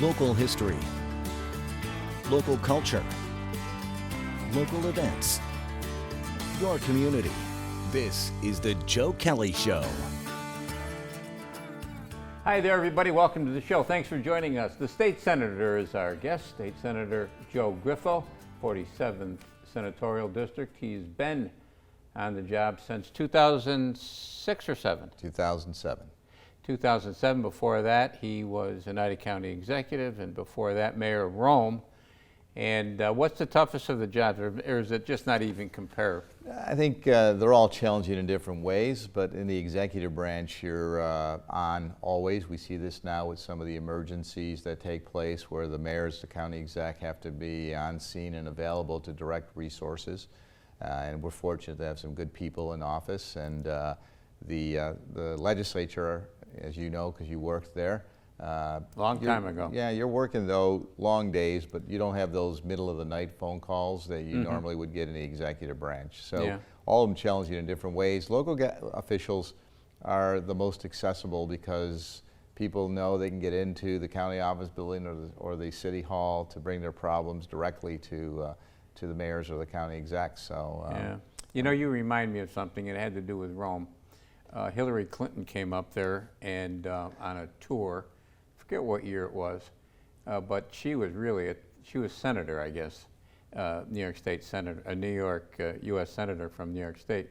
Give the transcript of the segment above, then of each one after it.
Local history, local culture, local events, your community. This is the Joe Kelly Show. Hi there, everybody. Welcome to the show. Thanks for joining us. The state senator is our guest, State Senator Joe Griffo, 47th Senatorial District. He's been on the job since 2006 or 7? 2007. 2007. Before that, he was Oneida County Executive, and before that, Mayor of Rome. And what's the toughest of the jobs, or is it just not even compare? I think they're all challenging in different ways, but in the executive branch, you're on always. We see this now with some of the emergencies that take place where the mayors, the county exec have to be on scene and available to direct resources. And we're fortunate to have some good people in office. And the legislature, as you know, because you worked there. Long time ago. Yeah, you're working though long days, but you don't have those middle of the night phone calls that you normally would get in the executive branch. So all of them challenging in different ways. Local officials are the most accessible because people know they can get into the county office building or the city hall to bring their problems directly to the mayors or the county execs. So yeah, you know, you remind me of something. It had to do with Rome. Hillary Clinton came up there and on a tour. Forget what year it was, but she was really she was senator, I guess, New York State senator, a New York U.S. senator from New York State,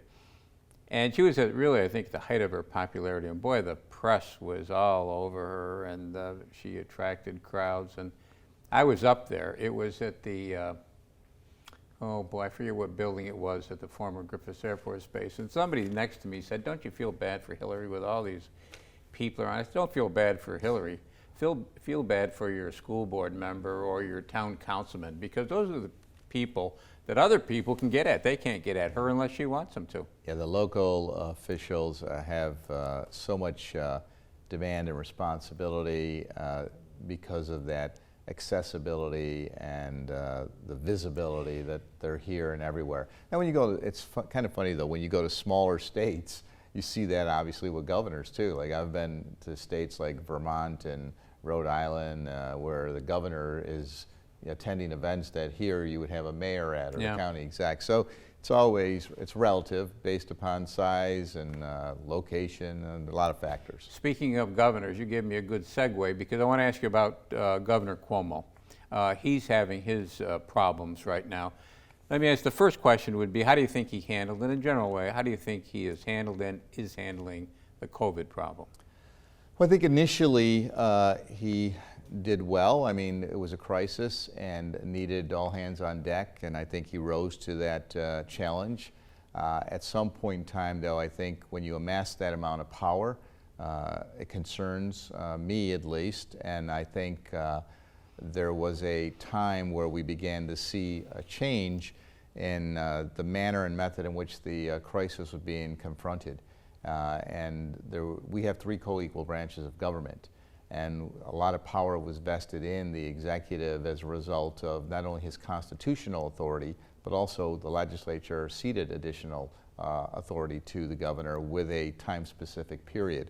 and she was at really, I think, the height of her popularity. And boy, the press was all over her, and she attracted crowds. And I was up there. It was at the oh boy, I forget what building it was at the former Griffiths Air Force Base. And somebody next to me said, "Don't you feel bad for Hillary with all these people around?" I said, "Don't feel bad for Hillary. Feel bad for your school board member or your town councilman, because those are the people that other people can get at. They can't get at her unless she wants them to." yeah, the local officials have so much demand and responsibility because of that accessibility and the visibility that they're here and everywhere. Now when you go to, it's kind of funny though, when you go to smaller states, you see that obviously with governors too. Like I've been to states like Vermont and Rhode Island where the governor is attending events that here you would have a mayor at or a county exec. So it's relative based upon size and location and a lot of factors. Speaking of governors, you gave me a good segue because I want to ask you about Governor Cuomo. He's having his problems right now. Let me ask, the first question would be, how do you think he handled, in a general way, how do you think he has handled and is handling the COVID problem? Well, I think initially he did well. I mean, it was a crisis and needed all hands on deck, and I think he rose to that challenge. At some point in time, though, I think when you amass that amount of power, it concerns me at least, and I think there was a time where we began to see a change in the manner and method in which the crisis was being confronted. And we have three co-equal branches of government, and a lot of power was vested in the executive as a result of not only his constitutional authority, but also the legislature ceded additional authority to the governor with a time-specific period.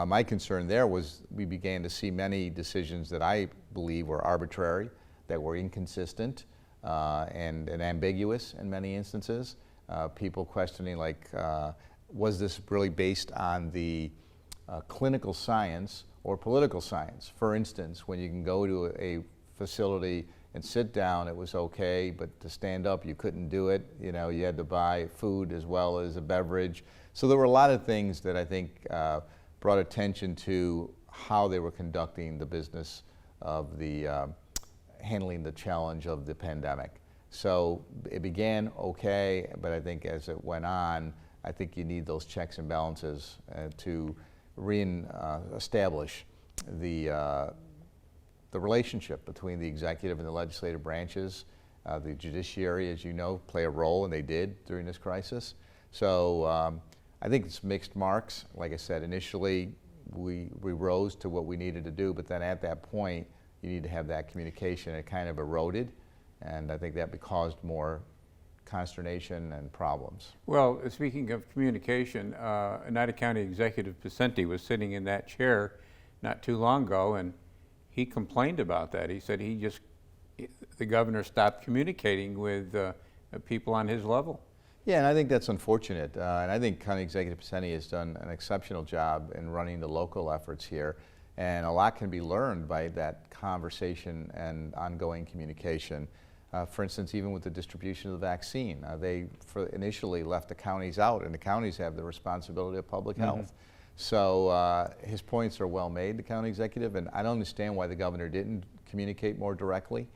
My concern there was we began to see many decisions that I believe were arbitrary, that were inconsistent and ambiguous in many instances. People questioning like, was this really based on the clinical science or political science? For instance, when you can go to a facility and sit down, it was okay, but to stand up, you couldn't do it. You know, you had to buy food as well as a beverage. So there were a lot of things that I think brought attention to how they were conducting the business of the handling the challenge of the pandemic. So it began okay, but I think as it went on, I think you need those checks and balances to establish the relationship between the executive and the legislative branches. The judiciary, as you know, play a role, and they did during this crisis. So I think it's mixed marks. Like I said, initially we rose to what we needed to do, but then at that point, you need to have that communication. It kind of eroded, and I think that caused more consternation and problems. Well, speaking of communication, Oneida County Executive Pacenti was sitting in that chair not too long ago, and he complained about that. He said the governor stopped communicating with people on his level. Yeah, and I think that's unfortunate. And I think County Executive Pacini has done an exceptional job in running the local efforts here. And a lot can be learned by that conversation and ongoing communication. For instance, even with the distribution of the vaccine, they initially left the counties out, and the counties have the responsibility of public health. So his points are well made, the county executive, and I don't understand why the governor didn't communicate more directly.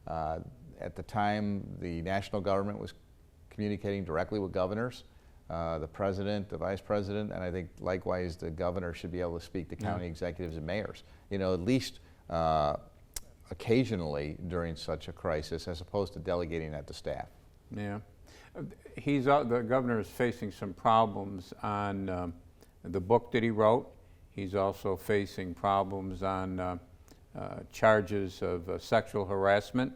At the time, the national government was communicating directly with governors, the president, the vice president, and I think likewise the governor should be able to speak to county executives and mayors, you know, at least occasionally during such a crisis, as opposed to delegating that to staff. Yeah. The governor is facing some problems on the book that he wrote. He's also facing problems on charges of sexual harassment.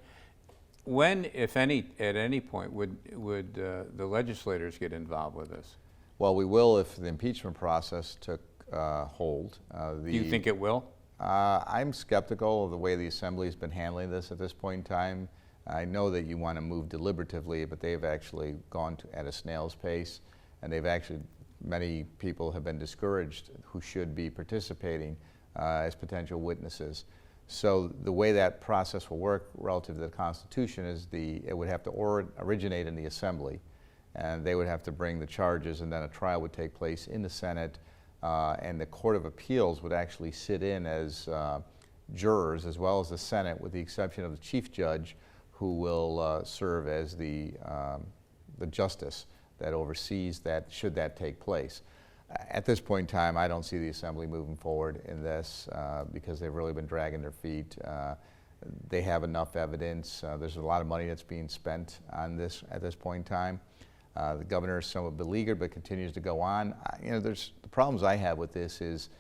When, if any, at any point, would the legislators get involved with this? Well, we will if the impeachment process took hold. Do you think it will? I'm skeptical of the way the Assembly has been handling this at this point in time. I know that you want to move deliberatively, but they've actually gone at a snail's pace, and many people have been discouraged who should be participating as potential witnesses. So the way that process will work relative to the Constitution is it would have to originate in the Assembly, and they would have to bring the charges, and then a trial would take place in the Senate, and the Court of Appeals would actually sit in as jurors, as well as the Senate, with the exception of the Chief Judge, who will serve as the justice that oversees that, should that take place. At this point in time, I don't see the Assembly moving forward in this because they've really been dragging their feet. They have enough evidence. There's a lot of money that's being spent on this at this point in time. The governor is somewhat beleaguered, but continues to go on. The problems I have with this is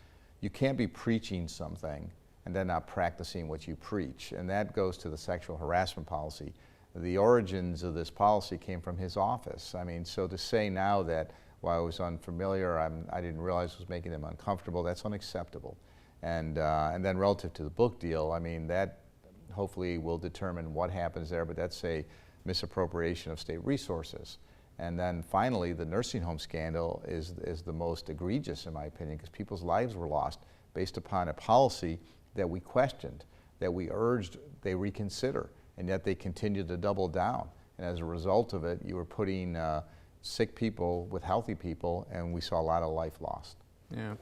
you can't be preaching something and then not practicing what you preach, and that goes to the sexual harassment policy. The origins of this policy came from his office. I mean, so to say now that while I was unfamiliar, I didn't realize it was making them uncomfortable, that's unacceptable. And then relative to the book deal, I mean, that hopefully will determine what happens there, but that's a misappropriation of state resources. And then finally, the nursing home scandal is the most egregious, in my opinion, because people's lives were lost based upon a policy that we questioned, that we urged they reconsider, and yet they continued to double down. And as a result of it, you were putting sick people with healthy people, and we saw a lot of life lost. Yeah.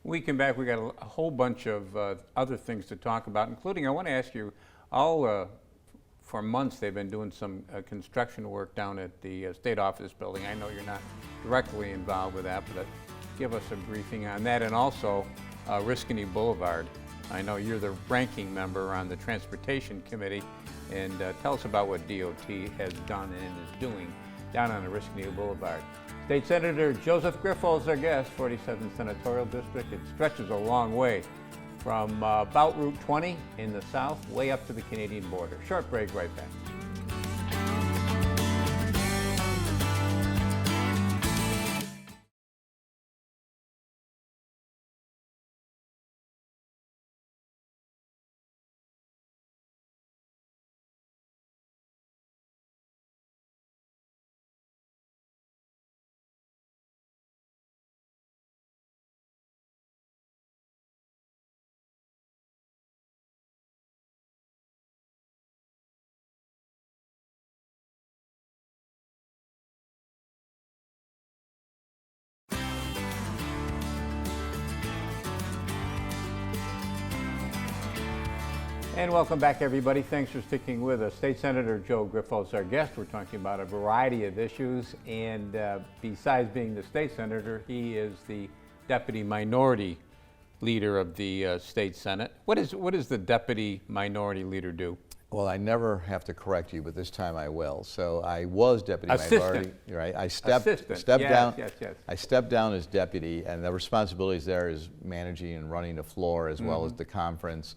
When we come back, we got a whole bunch of other things to talk about, including, I want to ask you, for months they've been doing some construction work down at the state office building. I know you're not directly involved with that, but give us a briefing on that, and also Riscony Boulevard. I know you're the ranking member on the Transportation Committee, and tell us about what DOT has done and is doing down on the Riscony Boulevard. State Senator Joseph Griffo is our guest, 47th Senatorial District. It stretches a long way from about Route 20 in the south, way up to the Canadian border. Short break, right back. And welcome back, everybody. Thanks for sticking with us. State Senator Joe Griffo is our guest. We're talking about a variety of issues, and besides being the state senator, he is the deputy minority leader of the state Senate. What does the deputy minority leader do? Well, I never have to correct you, but this time I will. So I was deputy minority. Right. I stepped down. Yes. I stepped down as deputy, and the responsibilities there is managing and running the floor as well as the conference.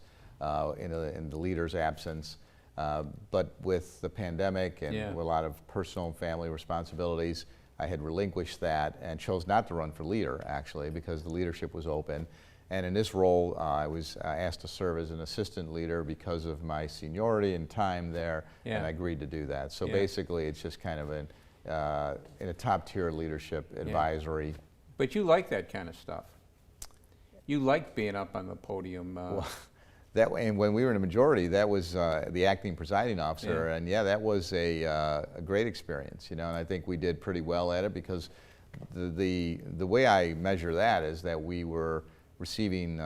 In the leader's absence, but with the pandemic and with a lot of personal and family responsibilities, I had relinquished that and chose not to run for leader, actually, because the leadership was open. And in this role, I was asked to serve as an assistant leader because of my seniority and time there, and I agreed to do that. So basically, it's just kind of in a top-tier leadership advisory. But you like that kind of stuff. You like being up on the podium. Well, that way, and when we were in a majority, that was the acting presiding officer, and that was a great experience, you know. And I think we did pretty well at it because the way I measure that is that we were receiving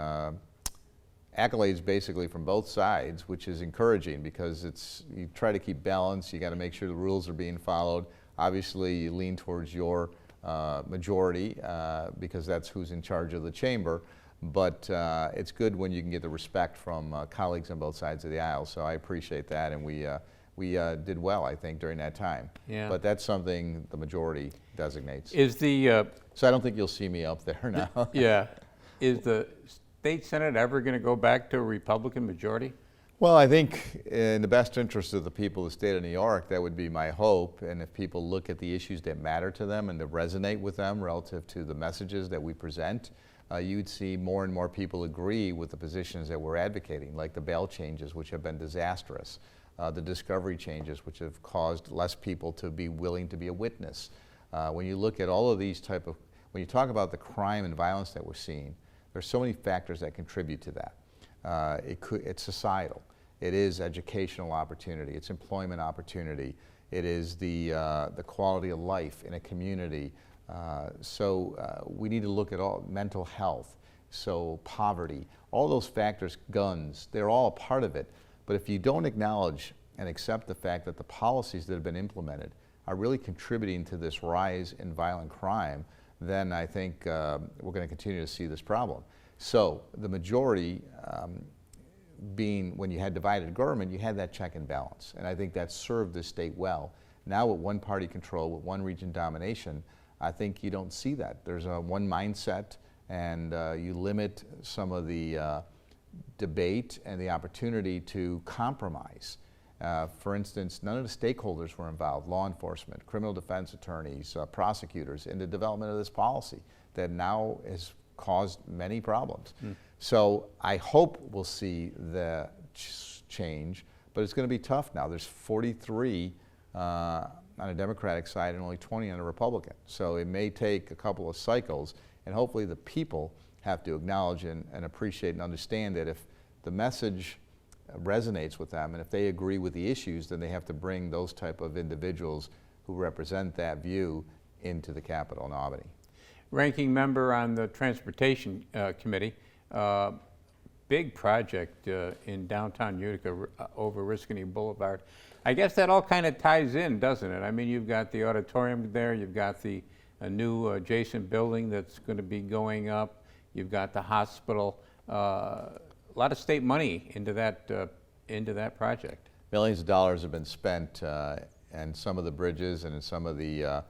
accolades basically from both sides, which is encouraging because you try to keep balance. You got to make sure the rules are being followed. Obviously, you lean towards your majority because that's who's in charge of the chamber. But it's good when you can get the respect from colleagues on both sides of the aisle. So I appreciate that, and we did well, I think, during that time. Yeah. But that's something the majority designates. So I don't think you'll see me up there now. Is the state Senate ever going to go back to a Republican majority? Well, I think in the best interest of the people of the state of New York, that would be my hope. And if people look at the issues that matter to them and that resonate with them relative to the messages that we present, you'd see more and more people agree with the positions that we're advocating, like the bail changes, which have been disastrous, the discovery changes, which have caused less people to be willing to be a witness. When you look at all of these when you talk about the crime and violence that we're seeing, there's so many factors that contribute to that. It's societal. It is educational opportunity. It's employment opportunity. It is the quality of life in a community. So we need to look at all mental health, so poverty, all those factors, guns, they're all a part of it. But if you don't acknowledge and accept the fact that the policies that have been implemented are really contributing to this rise in violent crime, then I think we're going to continue to see this problem. So the majority being, when you had divided government, you had that check and balance. And I think that served this state well. Now with one party control, with one region domination, I think you don't see that. There's one mindset, and you limit some of the debate and the opportunity to compromise. For instance, none of the stakeholders were involved, law enforcement, criminal defense attorneys, prosecutors, in the development of this policy that now has caused many problems. So I hope we'll see the change, but it's going to be tough now. There's 43 on a Democratic side and only 20 on a Republican. So it may take a couple of cycles, and hopefully the people have to acknowledge and appreciate and understand that if the message resonates with them and if they agree with the issues, then they have to bring those type of individuals who represent that view into the Capitol in Albany. Ranking member on the Transportation Committee, big project in downtown Utica over Riscony Boulevard. I guess that all kind of ties in, doesn't it? I mean, you've got the auditorium there, you've got a new adjacent building that's going to be going up, you've got the hospital. A lot of state money into that project. Millions of dollars have been spent and some of the bridges and in some of the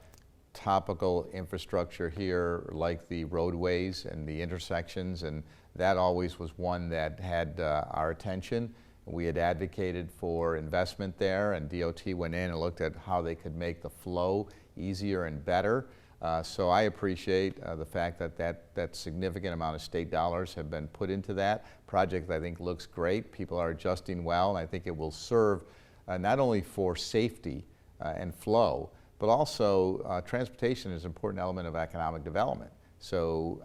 topical infrastructure here, like the roadways and the intersections, and that always was one that had our attention. We had advocated for investment there, and DOT went in and looked at how they could make the flow easier and better. So I appreciate the fact that significant amount of state dollars have been put into that project. I think looks great. People are adjusting well, and I think it will serve not only for safety and flow, but also transportation is an important element of economic development. So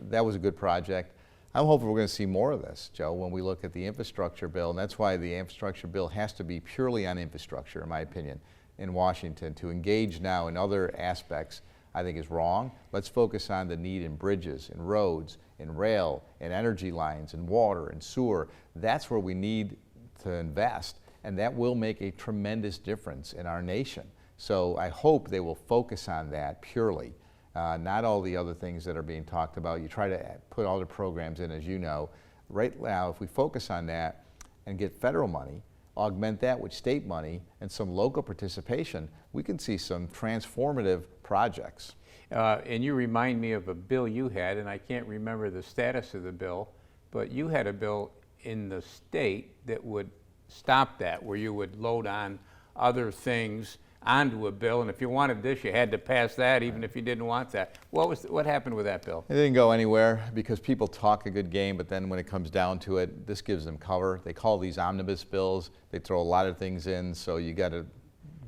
that was a good project. I'm hoping we're going to see more of this, Joe, when we look at the infrastructure bill, and that's why the infrastructure bill has to be purely on infrastructure, in my opinion, in Washington. To engage now in other aspects, I think is wrong. Let's focus on the need in bridges, in roads, in rail, in energy lines, in water, in sewer. That's where we need to invest, and that will make a tremendous difference in our nation. So I hope they will focus on that purely. Not all the other things that are being talked about. You try to put all the programs in, as you know. Right now, if we focus on that and get federal money, augment that with state money and some local participation, we can see some transformative projects. And you remind me of a bill you had, and I can't remember the status of the bill, but you had a bill in the state that would stop that, where you would load on other things onto a bill, and if you wanted this, you had to pass that, even if you didn't want that. What happened with that bill? It didn't go anywhere because people talk a good game, but then when it comes down to it, this gives them cover. They call these omnibus bills. They throw a lot of things in, so you got to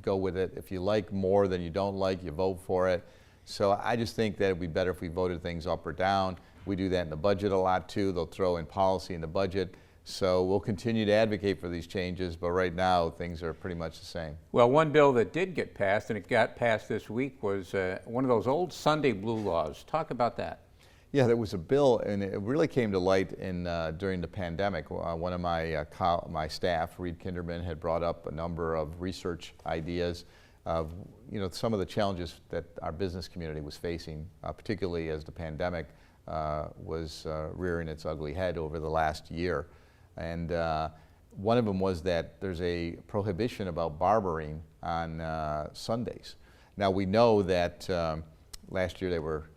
go with it. If you like more than you don't like, you vote for it. So I just think that it'd be better if we voted things up or down. We do that in the budget a lot too. They'll throw in policy in the budget. So we'll continue to advocate for these changes, but right now things are pretty much the same. Well, one bill that did get passed, and it got passed this week, was one of those old Sunday blue laws. Talk about that. Yeah, there was a bill, and it really came to light during the pandemic. One of my staff, Reed Kinderman, had brought up a number of research ideas of some of the challenges that our business community was facing, particularly as the pandemic was rearing its ugly head over the last year. And one of them was that there's a prohibition about barbering on Sundays. Now we know that last year they were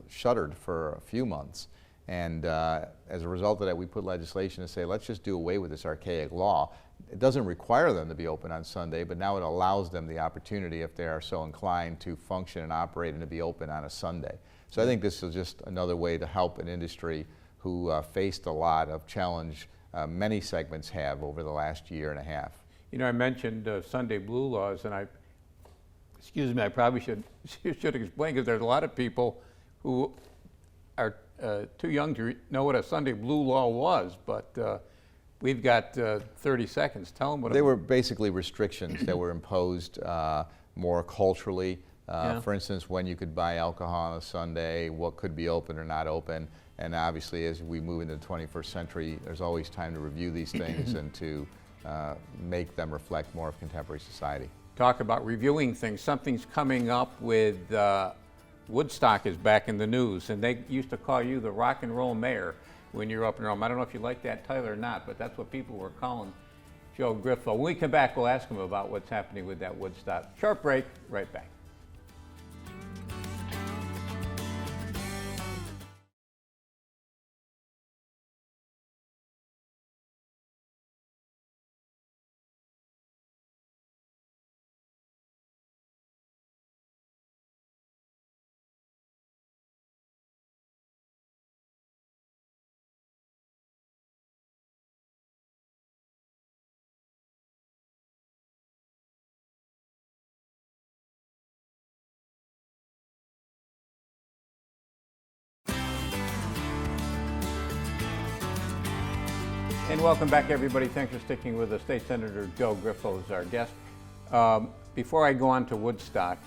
shuttered for a few months, and as a result of that we put legislation to say let's just do away with this archaic law. It doesn't require them to be open on Sunday, but now it allows them the opportunity, if they are so inclined, to function and operate and to be open on a Sunday. So I think this is just another way to help an industry who faced a lot of challenge. Many segments have over the last year and a half. You know, I mentioned Sunday blue laws, and I probably should explain, because there's a lot of people who are too young to know what a Sunday blue law was, but we've got 30 seconds. Tell them what they were. Basically restrictions that were imposed more culturally. For instance, when you could buy alcohol on a Sunday, what could be open or not open. And obviously, as we move into the 21st century, there's always time to review these things and to make them reflect more of contemporary society. Talk about reviewing things. Something's coming up with Woodstock is back in the news, and they used to call you the rock and roll mayor when you're up in Rome. I don't know if you like that title or not, but that's what people were calling Joe Griffo. When we come back, we'll ask him about what's happening with that Woodstock. Short break, right back. And welcome back, everybody. Thanks for sticking with us. State Senator Joe Griffo is our guest. Before I go on to Woodstock,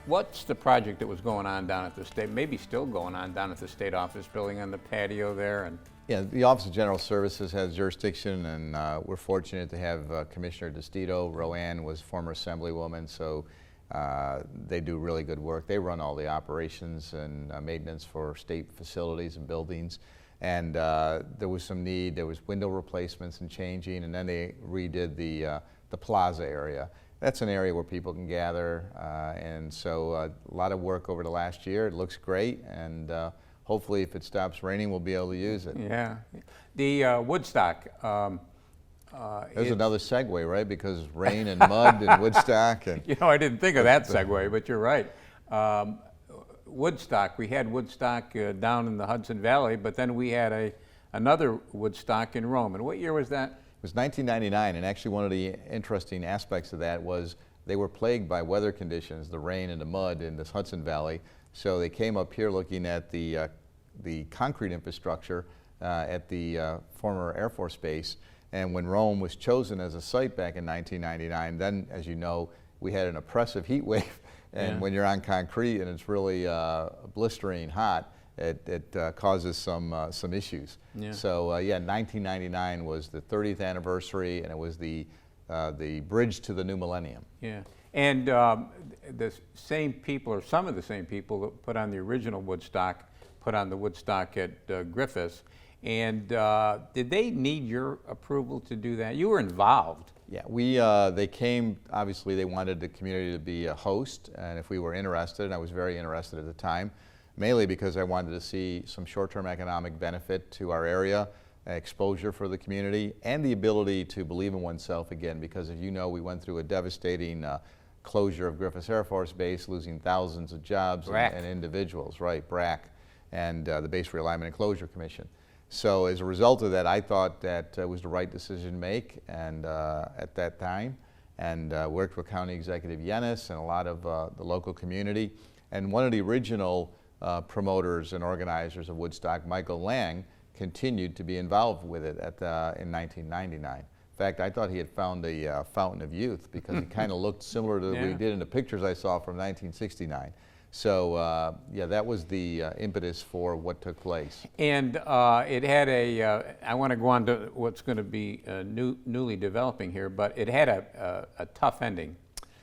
what's the project that was going on down at the state, maybe still going on down at the state office building on the patio there? And yeah, the Office of General Services has jurisdiction, and we're fortunate to have Commissioner DeStito. Roanne was former Assemblywoman, so they do really good work. They run all the operations and maintenance for state facilities and buildings. And there was some need. There was window replacements and changing, and then they redid the plaza area. That's an area where people can gather, and so a lot of work over the last year. It looks great, and hopefully if it stops raining, we'll be able to use it. Yeah. The Woodstock. There's another segue, right? Because rain and mud and Woodstock. And you know, I didn't think of that segue, but you're right. Woodstock, we had Woodstock down in the Hudson Valley, but then we had another Woodstock in Rome. And what year was that? It was 1999, and actually one of the interesting aspects of that was they were plagued by weather conditions, the rain and the mud in this Hudson Valley. So they came up here looking at the concrete infrastructure at the former Air Force Base. And when Rome was chosen as a site back in 1999, then, as you know, we had an oppressive heat wave. And when you're on concrete and it's really blistering hot, it causes some issues. Yeah. So 1999 was the 30th anniversary, and it was the bridge to the new millennium. Yeah, and the same people, or some of the same people that put on the original Woodstock, put on the Woodstock at Griffiths. And did they need your approval to do that? You were involved. Yeah, they came, obviously they wanted the community to be a host, and if we were interested, and I was very interested at the time, mainly because I wanted to see some short-term economic benefit to our area, exposure for the community, and the ability to believe in oneself again, because as you know, we went through a devastating closure of Griffiths Air Force Base, losing thousands of jobs and individuals, right, BRAC, and the Base Realignment and Closure Commission. So as a result of that, I thought that it was the right decision to make, and at that time, and worked with County Executive Yennis and a lot of the local community. And one of the original promoters and organizers of Woodstock, Michael Lang, continued to be involved with it in 1999. In fact, I thought he had found a fountain of youth, because it kind of looked similar to what we did in the pictures I saw from 1969. So yeah, that was the impetus for what took place. And it had I want to go on to what's going to be newly developing here, but it had a tough ending.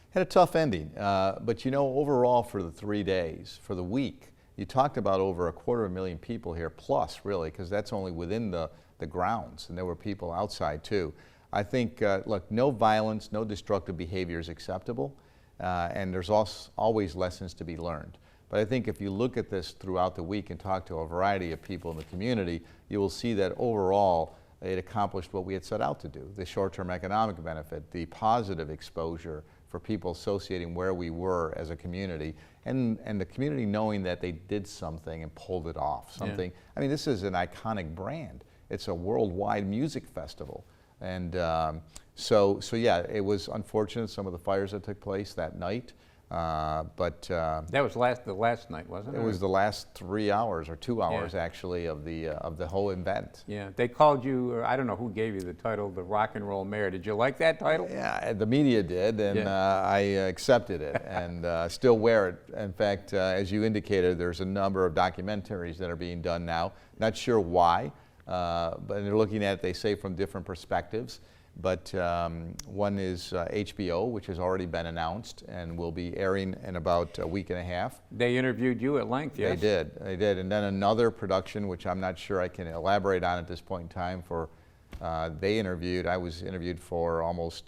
Had a tough ending, but you know, overall for the 3 days, for the week, you talked about over 250,000 people here, plus really, because that's only within the grounds, and there were people outside too. I think, look, no violence, no destructive behavior is acceptable, and there's always lessons to be learned. But I think if you look at this throughout the week and talk to a variety of people in the community, you will see that overall it accomplished what we had set out to do. The short-term economic benefit, the positive exposure for people associating where we were as a community, and the community knowing that they did something and pulled it off. Something. Yeah. I mean, this is an iconic brand. It's a worldwide music festival. And so yeah, it was unfortunate, some of the fires that took place that night. But that was the last night, wasn't it? It was the last 3 hours or 2 hours actually of the whole event. Yeah, they called you, or I don't know who gave you the title, the rock and roll mayor. Did you like that title? Yeah, the media did, and I accepted it and still wear it. In fact, as you indicated, there's a number of documentaries that are being done now. Not sure why, but they're looking at it, they say, from different perspectives. But one is HBO, which has already been announced and will be airing in about a week and a half. They interviewed you at length, yes? They did. And then another production, which I'm not sure I can elaborate on at this point in time, I was interviewed for almost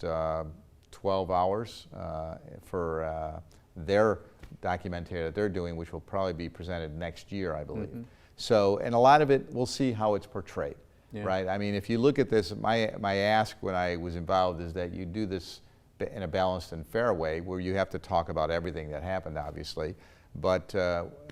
12 hours for their documentary that they're doing, which will probably be presented next year, I believe. Mm-hmm. So, and a lot of it, we'll see how it's portrayed. Yeah. Right. I mean, if you look at this, my ask when I was involved is that you do this in a balanced and fair way, where you have to talk about everything that happened, obviously. But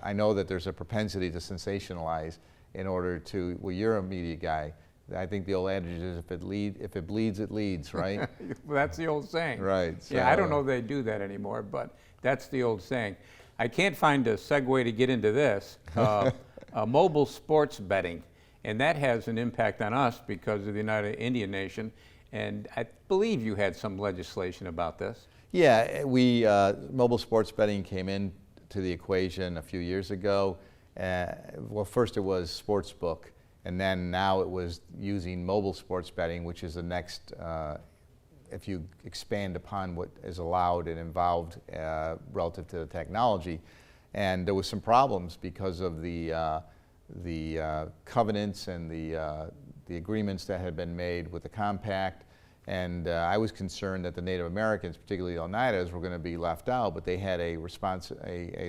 I know that there's a propensity to sensationalize in order to. Well, you're a media guy. I think the old adage is if it bleeds, it leads. Right. Well, that's the old saying. Right. So, yeah. I don't know if they do that anymore, but that's the old saying. I can't find a segue to get into this. Mobile sports betting. And that has an impact on us because of the United Indian Nation. And I believe you had some legislation about this. Yeah, mobile sports betting came into the equation a few years ago. Well, first it was sportsbook, and then now it was using mobile sports betting, which is the next, if you expand upon what is allowed and involved relative to the technology. And there was some problems because of the covenants and the agreements that had been made with the compact, and I was concerned that the Native Americans, particularly the Oneidas, were going to be left out, but they had a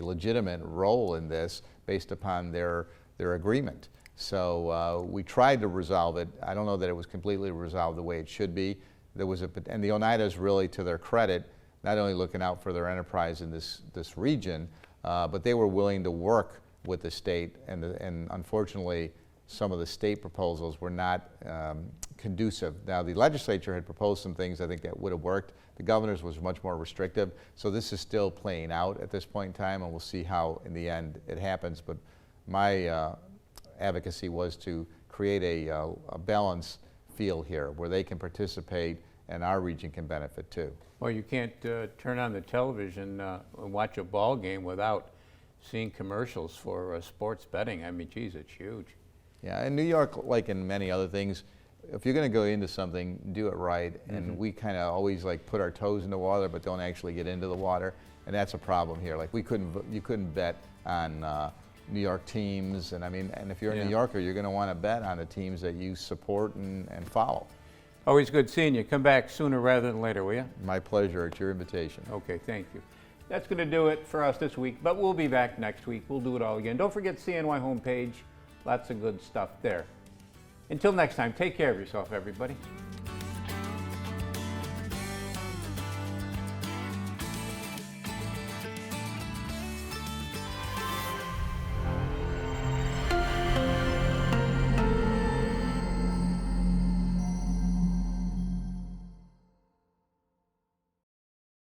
legitimate role in this based upon their agreement. So we tried to resolve it. I don't know that it was completely resolved the way it should be. And the Oneidas, really, to their credit, not only looking out for their enterprise in this region, but they were willing to work with the state, and unfortunately some of the state proposals were not conducive. Now, the legislature had proposed some things I think that would have worked. The governor's was much more restrictive, so this is still playing out at this point in time, and we'll see how in the end it happens. But my advocacy was to create a balanced field here where they can participate and our region can benefit too. Well, you can't turn on the television and watch a ball game without seeing commercials for sports betting. I mean, geez, it's huge. Yeah, in New York, like in many other things, if you're going to go into something, do it right. Mm-hmm. And we kind of always like put our toes in the water, but don't actually get into the water. And that's a problem here. Like you couldn't bet on New York teams. And I mean, and if you're a New Yorker, you're going to want to bet on the teams that you support and follow. Always good seeing you. Come back sooner rather than later, will you? My pleasure. It's your invitation. Okay, thank you. That's going to do it for us this week, but we'll be back next week. We'll do it all again. Don't forget CNY homepage. Lots of good stuff there. Until next time, take care of yourself, everybody.